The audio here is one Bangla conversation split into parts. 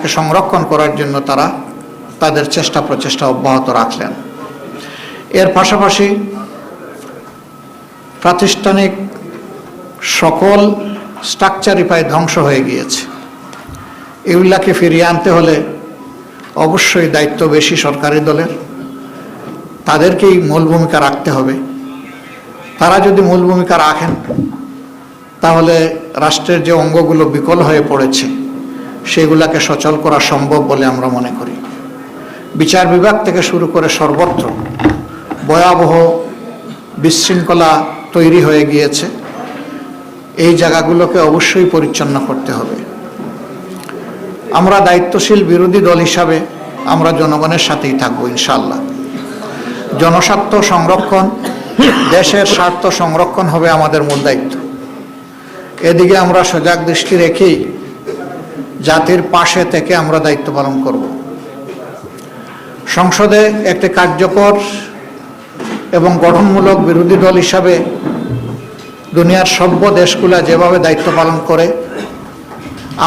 তাকে সংরক্ষণ করার জন্য তারা তাদের চেষ্টা প্রচেষ্টা অব্যাহত রাখলেন। এর পাশাপাশি প্রাতিষ্ঠানিক সকল স্ট্রাকচারই প্রায় ধ্বংস হয়ে গিয়েছে। এগুলাকে ফিরিয়ে আনতে হলে অবশ্যই দায়িত্ব বেশি সরকারি দলের, তাদেরকেই মূল ভূমিকা রাখতে হবে। তারা যদি মূল ভূমিকা রাখেন তাহলে রাষ্ট্রের যে অঙ্গগুলো বিকল হয়ে পড়েছে সেগুলাকে সচল করা সম্ভব বলে আমরা মনে করি। বিচার বিভাগ থেকে শুরু করে সর্বত্র ভয়াবহ বিশৃঙ্খলা তৈরি হয়ে গিয়েছে। এই জায়গাগুলোকে অবশ্যই পরিচ্ছন্ন করতে হবে। আমরা দায়িত্বশীল বিরোধী দল হিসাবে আমরা জনগণের সাথেই থাকবো ইনশাআল্লাহ। জনস্বার্থ সংরক্ষণ, দেশের স্বার্থ সংরক্ষণ হবে আমাদের মূল দায়িত্ব। এদিকে আমরা সজাগ দৃষ্টি রেখেই জাতির পাশে থেকে আমরা দায়িত্ব পালন করব। সংসদে একটি কার্যকর এবং গঠনমূলক বিরোধী দল হিসাবে দুনিয়ার সভ্য দেশগুলা যেভাবে দায়িত্ব পালন করে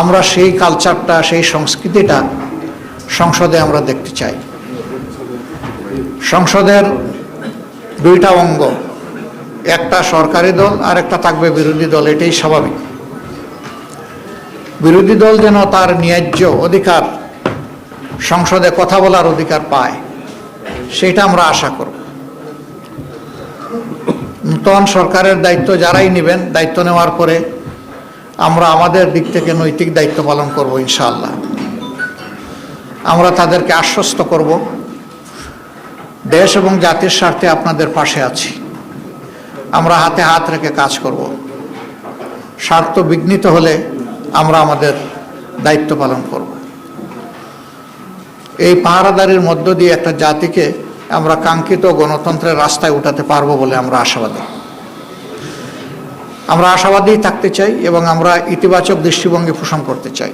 আমরা সেই কালচারটা, সেই সংস্কৃতিটা সংসদে আমরা দেখতে চাই। সংসদের দুইটা অঙ্গ, একটা সরকারি দল আর একটা থাকবে বিরোধী দল, এটাই স্বাভাবিক। বিরোধী দল যেন তার ন্যায্য অধিকার, সংসদে কথা বলার অধিকার পায়, সেটা আমরা আশা করব। নূতন সরকারের দায়িত্ব যারাই নেবেন, দায়িত্ব নেওয়ার পরে আমরা আমাদের দিক থেকে নৈতিক দায়িত্ব পালন করব ইনশাআল্লাহ। আমরা তাদেরকে আশ্বস্ত করব, দেশ এবং জাতির স্বার্থে আপনাদের পাশে আছি। আমরা হাতে হাত রেখে কাজ করব। স্বার্থ বিঘ্নিত হলে আমরা আমাদের দায়িত্ব পালন করব। এই পাহারাদারির মধ্য দিয়ে একটা জাতিকে আমরা কাঙ্ক্ষিত গণতন্ত্রের রাস্তায় উঠাতে পারবো বলে আমরা আশাবাদী। আমরা আশাবাদী থাকতে চাই এবং আমরা ইতিবাচক দৃষ্টিভঙ্গি পোষণ করতে চাই।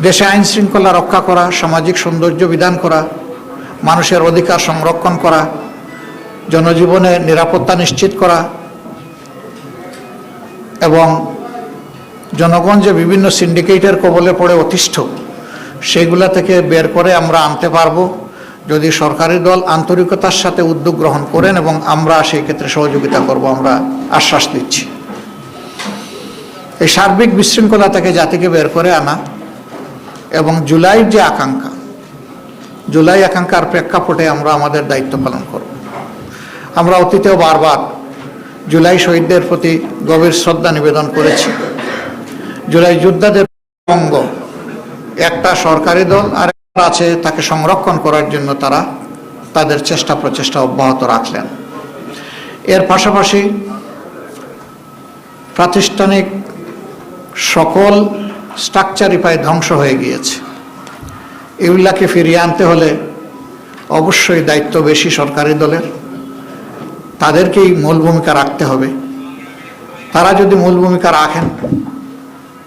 দেশে আইন শৃঙ্খলা রক্ষা করা, সামাজিক সৌন্দর্য বিধান করা, মানুষের অধিকার সংরক্ষণ করা, জনজীবনের নিরাপত্তা নিশ্চিত করা এবং জনগণ যে বিভিন্ন সিন্ডিকেটের কবলে পড়ে অতিষ্ঠ, সেগুলা থেকে বের করে আমরা আনতে পারবো যদি সরকারি দল আন্তরিকতার সাথে উদ্যোগ গ্রহণ করেন, এবং আমরা সেই ক্ষেত্রে সহযোগিতা করব, আমরা আশ্বাস দিচ্ছি। এই সার্বিক বিশৃঙ্খলা থেকে জাতিকে বের করে আনা এবং জুলাইয়ের যে আকাঙ্ক্ষা, জুলাই আকাঙ্ক্ষার প্রেক্ষাপটে আমরা আমাদের দায়িত্ব পালন করব। আমরা অতীতেও বারবার জুলাই শহীদদের প্রতি গভীর শ্রদ্ধা নিবেদন করেছি। জুলাই যোদ্ধাদের অঙ্গ, একটা সরকারি দল আর আছে, তাকে সংরক্ষণ করার জন্য তারা তাদের চেষ্টা প্রচেষ্টা অব্যাহত রাখলেন। এর পাশাপাশি প্রাতিষ্ঠানিক সকল স্ট্রাকচারই প্রায় ধ্বংস হয়ে গিয়েছে। এগুলাকে ফিরিয়ে আনতে হলে অবশ্যই দায়িত্ব বেশি সরকারি দলের, তাদেরকেই মূল ভূমিকা রাখতে হবে। তারা যদি মূল ভূমিকা রাখেন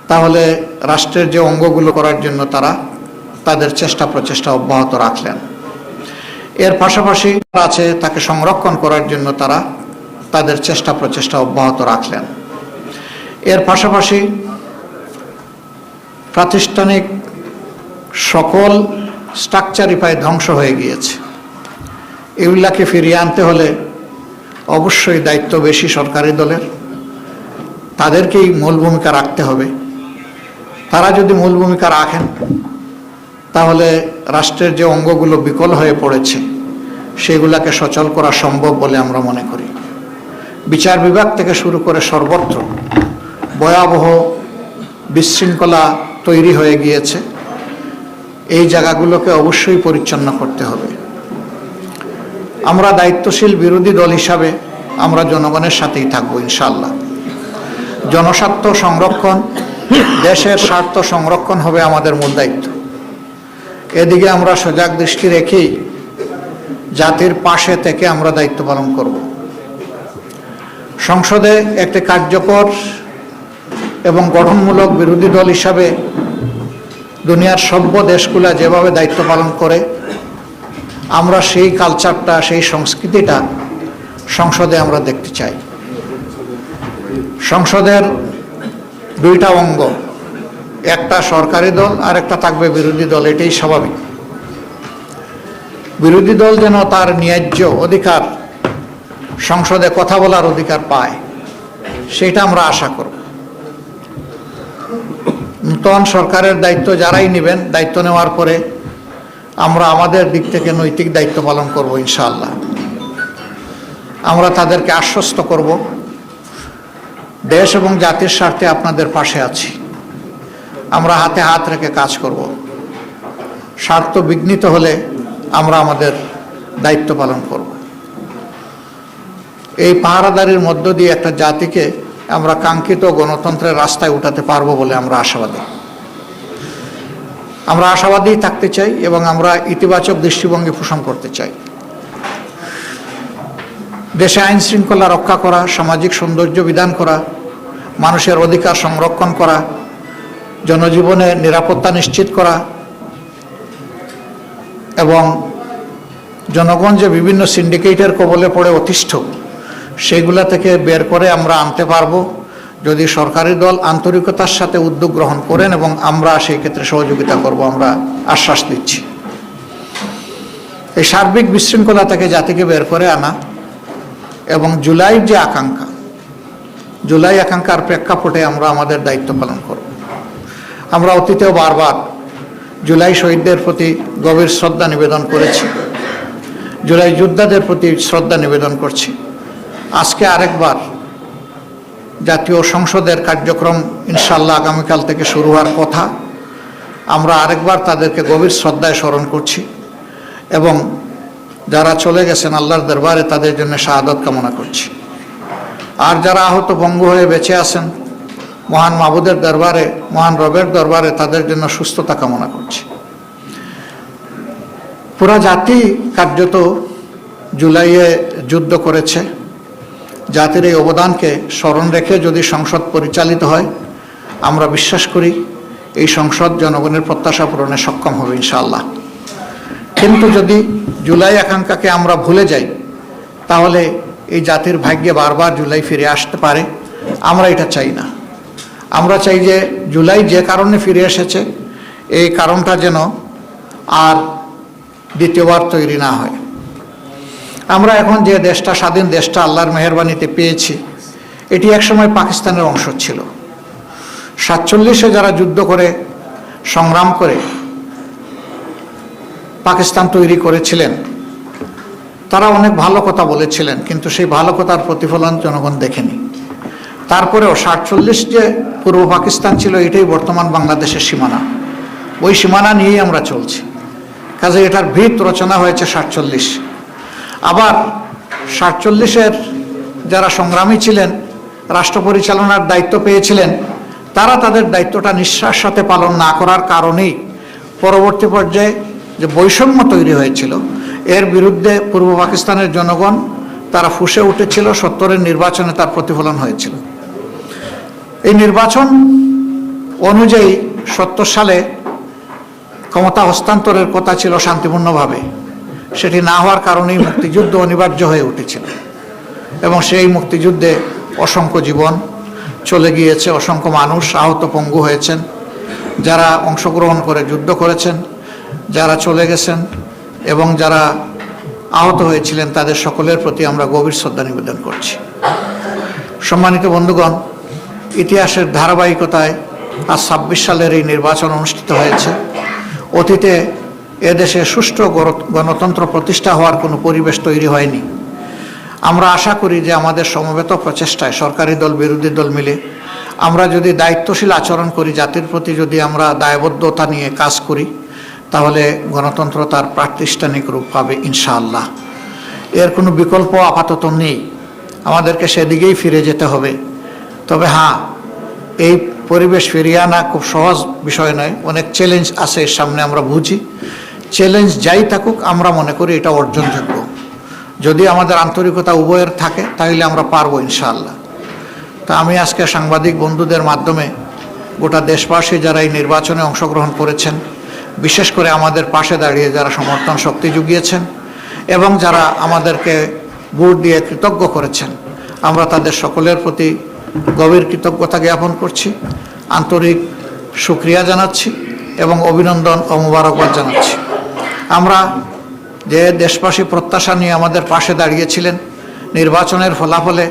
তাহলে রাষ্ট্রের যে অঙ্গগুলো করার জন্য তারা তাদের চেষ্টা প্রচেষ্টা অব্যাহত রাখলেন। এর পাশাপাশি আছে, তাকে সংরক্ষণ করার জন্য তারা তাদের চেষ্টা প্রচেষ্টা অব্যাহত রাখলেন। এর পাশাপাশি প্রাতিষ্ঠানিক সকল স্ট্রাকচারই প্রায় ধ্বংস হয়ে গিয়েছে। এগুলাকে ফিরিয়ে আনতে হলে অবশ্যই দায়িত্ব বেশি সরকারি দলের, তাদেরকেই মূল ভূমিকা রাখতে হবে। তারা যদি মূল ভূমিকা রাখেন তাহলে রাষ্ট্রের যে অঙ্গগুলো বিকল হয়ে পড়েছে সেগুলাকে সচল করা সম্ভব বলে আমরা মনে করি। বিচার বিভাগ থেকে শুরু করে সর্বত্র ভয়াবহ বিশৃঙ্খলা তৈরি হয়ে গিয়েছে। এই জায়গাগুলোকে অবশ্যই পরিচ্ছন্ন করতে হবে। আমরা দায়িত্বশীল বিরোধী দল হিসাবে আমরা জনগণের সাথেই থাকবো ইনশাআল্লাহ। জনস্বার্থ সংরক্ষণ, দেশের স্বার্থ সংরক্ষণ হবে আমাদের মূল দায়িত্ব। এদিকে আমরা সজাগ দৃষ্টি রেখেই জাতির পাশে থেকে আমরা দায়িত্ব পালন করব। সংসদে একটি কার্যকর এবং গঠনমূলক বিরোধী দল হিসাবে দুনিয়ার সভ্য দেশগুলা যেভাবে দায়িত্ব পালন করে আমরা সেই কালচারটা, সেই সংস্কৃতিটা সংসদে আমরা দেখতে চাই। সংসদের দুইটা অঙ্গ, একটা সরকারি দল আর একটা থাকবে বিরোধী দল, এটাই স্বাভাবিক। বিরোধী দল যেন তার ন্যায্য অধিকার, সংসদে কথা বলার অধিকার পায়, সেটা আমরা আশা করব। নূতন সরকারের দায়িত্ব যারাই নেবেন, দায়িত্ব নেওয়ার পরে আমরা আমাদের দিক থেকে নৈতিক দায়িত্ব পালন করব ইনশাআল্লাহ। আমরা তাদেরকে আশ্বস্ত করব, দেশ এবং জাতির স্বার্থে আপনাদের পাশে আছি। আমরা হাতে হাত রেখে কাজ করব। স্বার্থ বিঘ্নিত হলে আমরা আমাদের দায়িত্ব পালন করব। এই পাহারাদারির মধ্য দিয়ে একটা জাতিকে আমরা কাঙ্ক্ষিত গণতন্ত্রের রাস্তায় উঠাতে পারবো বলে আমরা আশাবাদী। আমরা আশাবাদী থাকতে চাই এবং আমরা ইতিবাচক দৃষ্টিভঙ্গি পোষণ করতে চাই। দেশে আইন শৃঙ্খলা রক্ষা করা, সামাজিক সৌন্দর্য বিধান করা, মানুষের অধিকার সংরক্ষণ করা, জনজীবনে নিরাপত্তা নিশ্চিত করা এবং জনগণ যে বিভিন্ন সিন্ডিকেটের কবলে পড়ে অতিষ্ঠ, সেগুলা থেকে বের করে আমরা আনতে পারবো যদি সরকারি দল আন্তরিকতার সাথে উদ্যোগ গ্রহণ করেন, এবং আমরা সেই ক্ষেত্রে সহযোগিতা করব, আমরা আশ্বাস দিচ্ছি। এই সার্বিক বিশৃঙ্খলা থেকে জাতিকে বের করে আনা এবং জুলাই যে আকাঙ্ক্ষা, জুলাই আকাঙ্ক্ষার প্রেক্ষাপটে আমরা আমাদের দায়িত্ব পালন করব। আমরা অতীতেও বারবার জুলাই শহীদদের প্রতি গভীর শ্রদ্ধা নিবেদন করেছি, জুলাই যোদ্ধাদের প্রতি শ্রদ্ধা নিবেদন করছি। আজকে আরেকবার জাতীয় সংসদের কার্যক্রম ইনশাআল্লাহ আগামীকাল থেকে শুরু হওয়ার কথা, আমরা আরেকবার তাদেরকে গভীর শ্রদ্ধায় স্মরণ করছি এবং যারা চলে গেছেন আল্লাহর দরবারে তাদের জন্য শাহাদাত কামনা করছি। আর যারা আহত পঙ্গু হয়ে বেঁচে আছেন, মহান মাবুদের দরবারে, মহান রবের দরবারে তাদের জন্য সুস্থতা কামনা করছি। পুরা জাতি কার্যত জুলাইয়ে যুদ্ধ করেছে। জাতির এই অবদানকে স্মরণ রেখে যদি সংসদ পরিচালিত হয়, আমরা বিশ্বাস করি এই সংসদ জনগণের প্রত্যাশা পূরণে সক্ষম হবে ইনশাআল্লাহ। কিন্তু যদি জুলাই আকাঙ্ক্ষাকে আমরা ভুলে যাই, তাহলে এই জাতির ভাগ্যে বারবার জুলাই ফিরে আসতে পারে। আমরা এটা চাই না। আমরা চাই যে জুলাই যে কারণে ফিরে এসেছে, এই কারণটা যেন আর দ্বিতীয়বার তৈরি না হয়। আমরা এখন যে দেশটা, স্বাধীন দেশটা আল্লাহর মেহেরবানিতে পেয়েছি, এটি একসময় পাকিস্তানের অংশ ছিল। 47-এ যারা যুদ্ধ করে, সংগ্রাম করে পাকিস্তান তৈরি করেছিলেন, তারা অনেক ভালো কথা বলেছিলেন, কিন্তু সেই ভালো কথার প্রতিফলন জনগণ দেখেনি। তারপরেও 47 যে পূর্ব পাকিস্তান ছিল, এটাই বর্তমান বাংলাদেশের সীমানা। ওই সীমানা নিয়েই আমরা চলছি। কাজে এটার ভিত রচনা হয়েছে 47। আবার 47-এর যারা সংগ্রামী ছিলেন, রাষ্ট্র পরিচালনার দায়িত্ব পেয়েছিলেন, তারা তাদের দায়িত্বটা নিঃশ্বাস সাথে পালন না করার কারণেই পরবর্তী পর্যায়ে যে বৈষম্য তৈরি হয়েছিল, এর বিরুদ্ধে পূর্ব পাকিস্তানের জনগণ তারা ফুঁসে উঠেছিল। 70-এর নির্বাচনে তার প্রতিফলন হয়েছিল। এই নির্বাচন অনুযায়ী 70 সালে ক্ষমতা হস্তান্তরের কথা ছিল শান্তিপূর্ণভাবে, সেটি না হওয়ার কারণেই মুক্তিযুদ্ধ অনিবার্য হয়ে উঠেছিল এবং সেই মুক্তিযুদ্ধে অসংখ্য জীবন চলে গিয়েছে, অসংখ্য মানুষ আহত পঙ্গু হয়েছেন। যারা অংশগ্রহণ করে যুদ্ধ করেছেন, যারা চলে গেছেন এবং যারা আহত হয়েছিলেন, তাদের সকলের প্রতি আমরা গভীর শ্রদ্ধা নিবেদন করছি। সম্মানিত বন্ধুগণ, ইতিহাসের ধারাবাহিকতায় আজ 26 সালের এই নির্বাচন অনুষ্ঠিত হয়েছে। অতীতে এদেশে সুষ্ঠু গণতন্ত্র প্রতিষ্ঠা হওয়ার কোনো পরিবেশ তৈরি হয়নি। আমরা আশা করি যে আমাদের সমবেত প্রচেষ্টায় সরকারি দল, বিরোধী দল মিলে আমরা যদি দায়িত্বশীল আচরণ করি, জাতির প্রতি যদি আমরা দায়বদ্ধতা নিয়ে কাজ করি, তাহলে গণতন্ত্র তার প্রাতিষ্ঠানিক রূপ পাবে ইনশাআল্লাহ। এর কোনো বিকল্প আপাতত নেই। আমাদেরকে সেদিকেই ফিরে যেতে হবে। তবে হ্যাঁ, এই পরিবেশ ফিরিয়ে আনা খুব সহজ বিষয় নয়। অনেক চ্যালেঞ্জ আছে এর সামনে, আমরা বুঝি। চ্যালেঞ্জ যাই থাকুক, আমরা মনে করি এটা অর্জনযোগ্য। যদি আমাদের আন্তরিকতা উভয়ের থাকে, তাহলে আমরা পারবো ইনশাআল্লাহ। তা আমি আজকে সাংবাদিক বন্ধুদের মাধ্যমে গোটা দেশবাসী যারা এই নির্বাচনে অংশগ্রহণ করেছেন, বিশেষ করে আমাদের পাশে দাঁড়িয়ে যারা সমর্থন শক্তি জুগিয়েছেন এবং যারা আমাদেরকে ভোট দিয়ে কৃতজ্ঞ করেছেন, আমরা তাদের সকলের প্রতি গভীর কৃতজ্ঞতা জ্ঞাপন করছি। আন্তরিক শুকরিয়া জানাচ্ছি এবং অভিনন্দন ও মোবারকবাদ জানাচ্ছি। আমরা যে দেশবাসী প্রত্যাশা নিয়ে আমাদের পাশে দাঁড়িয়েছিলেন, নির্বাচনের ফলাফলে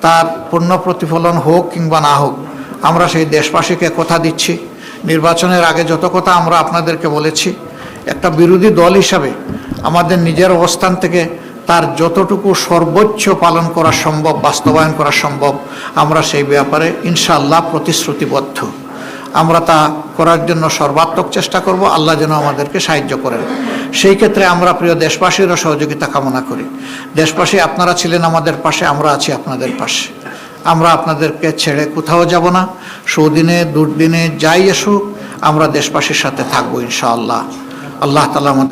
তার পূর্ণ প্রতিফলন হোক কিংবা না হোক, আমরা সেই দেশবাসীকে কথা দিচ্ছি, নির্বাচনের আগে যত কথা আমরা আপনাদেরকে বলেছি, একটা বিরোধী দল হিসাবে আমাদের নিজের অবস্থান থেকে তার যতটুকু সর্বোচ্চ পালন করা সম্ভব, বাস্তবায়ন করা সম্ভব, আমরা সেই ব্যাপারে ইনশাআল্লাহ প্রতিশ্রুতিবদ্ধ। আমরা তা করার জন্য সর্বাত্মক চেষ্টা করব। আল্লাহ যেন আমাদেরকে সাহায্য করেন। সেই ক্ষেত্রে আমরা প্রিয় দেশবাসীরও সহযোগিতা কামনা করি। দেশবাসী, আপনারা ছিলেন আমাদের পাশে, আমরা আছি আপনাদের পাশে। আমরা আপনাদেরকে ছেড়ে কোথাও যাব না। সুদিনে দুর্দিনে যাই আসুক, আমরা দেশবাসীর সাথে থাকবো ইনশাআল্লাহ। আল্লাহ তাআলা আমাদের